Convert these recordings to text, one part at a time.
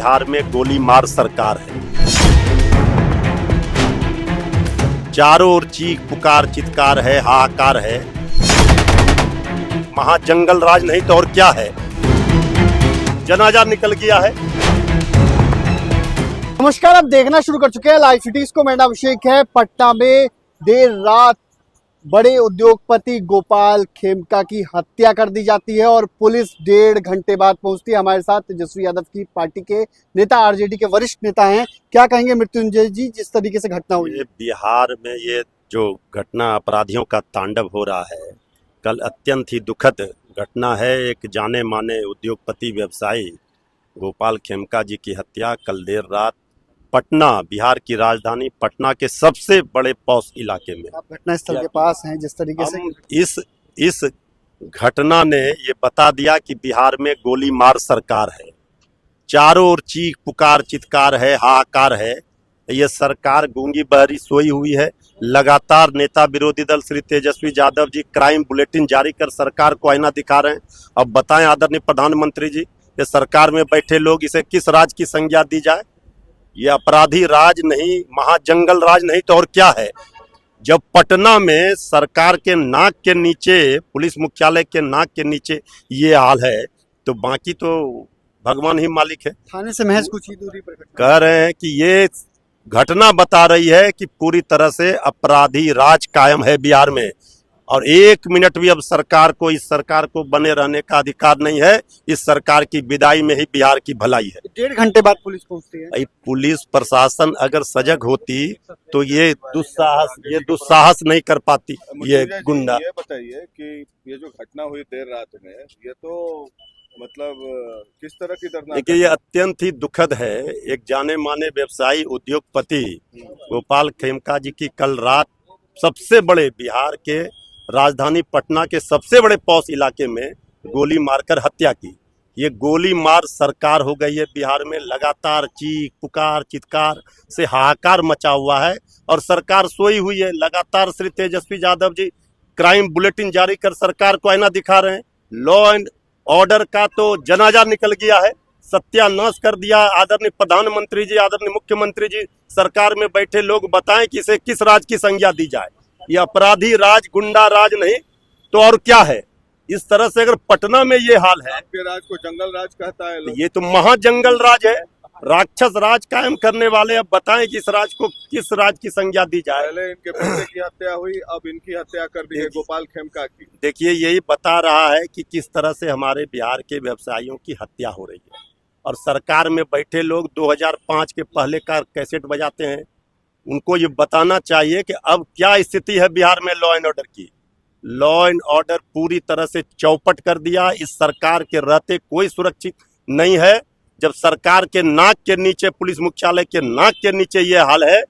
बिहार में गोली मार सरकार है। चारों ओर चीख पुकार चित्कार है, हाहाकार है। महाजंगल राज नहीं तो और क्या है। जनाजा निकल गया है। नमस्कार, आप देखना शुरू कर चुके हैं लाइव सिटीज को। मेरा नाम अभिषेक है। पटना में देर रात बड़े उद्योगपति गोपाल खेमका की हत्या कर दी जाती है और पुलिस 1.5 घंटे बाद पहुंचती है। हमारे साथ तेजस्वी यादव की पार्टी के नेता, आरजेडी के वरिष्ठ नेता हैं। क्या कहेंगे मृत्युंजय जी, जिस तरीके से घटना हुई? ये बिहार में ये जो घटना अपराधियों का तांडव हो रहा है, कल अत्यंत ही दुखद घटना है। एक जाने माने उद्योगपति व्यवसायी गोपाल खेमका जी की हत्या कल देर रात पटना, बिहार की राजधानी पटना के सबसे बड़े पॉश इलाके में। आप घटनास्थल के पास हैं, जिस तरीके से इस घटना ने ये बता दिया कि बिहार में गोली मार सरकार है। चारों ओर चीख पुकार चित्कार है, हाहाकार है। ये सरकार गूंगी बहरी सोई हुई है। लगातार नेता विरोधी दल श्री तेजस्वी यादव जी क्राइम बुलेटिन जारी कर सरकार को आईना दिखा रहे हैं। अब बताएं आदरणीय प्रधानमंत्री जी, ये सरकार में बैठे लोग, इसे किस राज की संज्ञा दी जाए? ये अपराधी राज नहीं, महाजंगल राज नहीं तो और क्या है। जब पटना में सरकार के नाक के नीचे, पुलिस मुख्यालय के नाक के नीचे ये हाल है, तो बाकी तो भगवान ही मालिक है। थाने से महज कुछ ही दूरी पर कह रहे हैं कि ये घटना बता रही है कि पूरी तरह से अपराधी राज कायम है बिहार में, और 1 मिनट भी अब इस सरकार को बने रहने का अधिकार नहीं है। इस सरकार की विदाई में ही बिहार की भलाई है। 1.5 घंटे बाद पुलिस पहुंचती है। पुलिस प्रशासन अगर सजग होती तो ये दुस्साहस नहीं कर पाती। ये गुंडा, ये बताइए कि ये जो घटना हुई देर रात में, ये तो मतलब किस तरह की दर्दनाक? देखिए, ये अत्यंत ही दुखद है। एक जाने माने व्यवसायी उद्योगपति गोपाल खेमका जी की कल रात सबसे बड़े, बिहार के राजधानी पटना के सबसे बड़े पॉश इलाके में गोली मारकर हत्या की। ये गोली मार सरकार हो गई है बिहार में। लगातार चीख पुकार चित्कार से हाहाकार मचा हुआ है और सरकार सोई हुई है। लगातार श्री तेजस्वी यादव जी क्राइम बुलेटिन जारी कर सरकार को आईना दिखा रहे हैं। लॉ एंड ऑर्डर का तो जनाजा निकल गया है, सत्यानाश कर दिया। आदरणीय प्रधानमंत्री जी, आदरणीय मुख्यमंत्री जी, सरकार में बैठे लोग बताएं कि इसे किस राज की संज्ञा दी जाए। ये अपराधी राज, गुंडा राज नहीं तो और क्या है। इस तरह से अगर पटना में ये हाल है, आपके राज को जंगल राज कहता है लोग। ये तो महाजंगल राज है, राक्षस राज कायम करने वाले। अब बताएं कि इस राज को किस राज की संज्ञा दी जाए। पहले इनके बेटे की हत्या हुई, अब इनकी हत्या कर दी है गोपाल खेमका की। देखिए, यही बता रहा है कि किस तरह से हमारे बिहार के व्यवसायियों की हत्या हो रही है। और सरकार में बैठे लोग 2005 के पहले का कैसेट बजाते हैं। उनको ये बताना चाहिए कि अब क्या स्थिति है बिहार में लॉ एंड ऑर्डर की। लॉ एंड ऑर्डर पूरी तरह से चौपट कर दिया। इस सरकार के रहते कोई सुरक्षित नहीं है। जब सरकार के नाक के नीचे, पुलिस मुख्यालय के नाक के नीचे ये हाल है,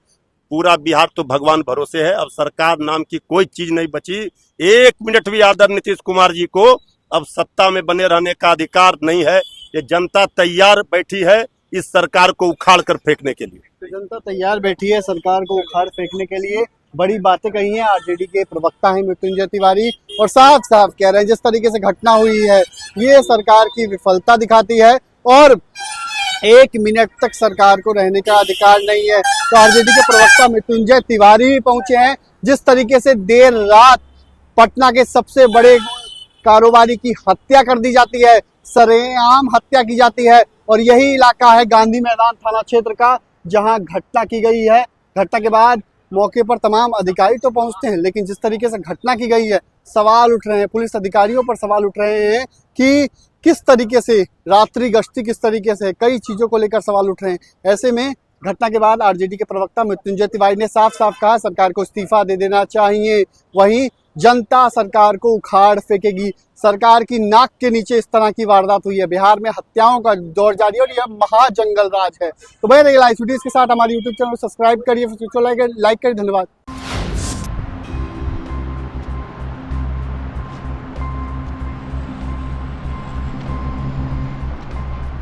पूरा बिहार तो भगवान भरोसे है। अब सरकार नाम की कोई चीज नहीं बची। 1 मिनट भी आदरणीय नीतीश कुमार जी को अब सत्ता में बने रहने का अधिकार नहीं है। ये जनता तैयार बैठी है इस सरकार को उखाड़ कर फेंकने के लिए। जनता तैयार बैठी है सरकार को उखाड़ फेंकने के लिए। बड़ी बातें कही हैं आरजेडी के प्रवक्ता हैं मृत्युंजय तिवारी, और साफ साफ कह रहे हैं जिस तरीके से घटना हुई है ये सरकार की विफलता दिखाती है और 1 मिनट तक सरकार को रहने का अधिकार नहीं है। तो आरजेडी के प्रवक्ता मृत्युंजय तिवारी भी पहुंचे हैं। जिस तरीके से देर रात पटना के सबसे बड़े कारोबारी की हत्या कर दी जाती है, सरेआम हत्या की जाती है, और यही इलाका है गांधी मैदान थाना क्षेत्र का जहां घटना की गई है। घटना के बाद मौके पर तमाम अधिकारी तो पहुंचते हैं, लेकिन जिस तरीके से घटना की गई है, सवाल उठ रहे हैं, पुलिस अधिकारियों पर सवाल उठ रहे हैं कि किस तरीके से रात्रि गश्ती, किस तरीके से कई चीजों को लेकर सवाल उठ रहे हैं। ऐसे में घटना के बाद आरजेडी के प्रवक्ता मृत्युंजय तिवारी ने साफ साफ कहा सरकार को इस्तीफा दे देना चाहिए। वहीं जनता सरकार को उखाड़ फेंकेगी। सरकार की नाक के नीचे इस तरह की वारदात हुई है। बिहार में हत्याओं का दौर जारी है और यह महाजंगल राज है। तो भाई लाइव वीडियोस के साथ हमारे यूट्यूब चैनल को सब्सक्राइब करिए, लाइक करिए। धन्यवाद।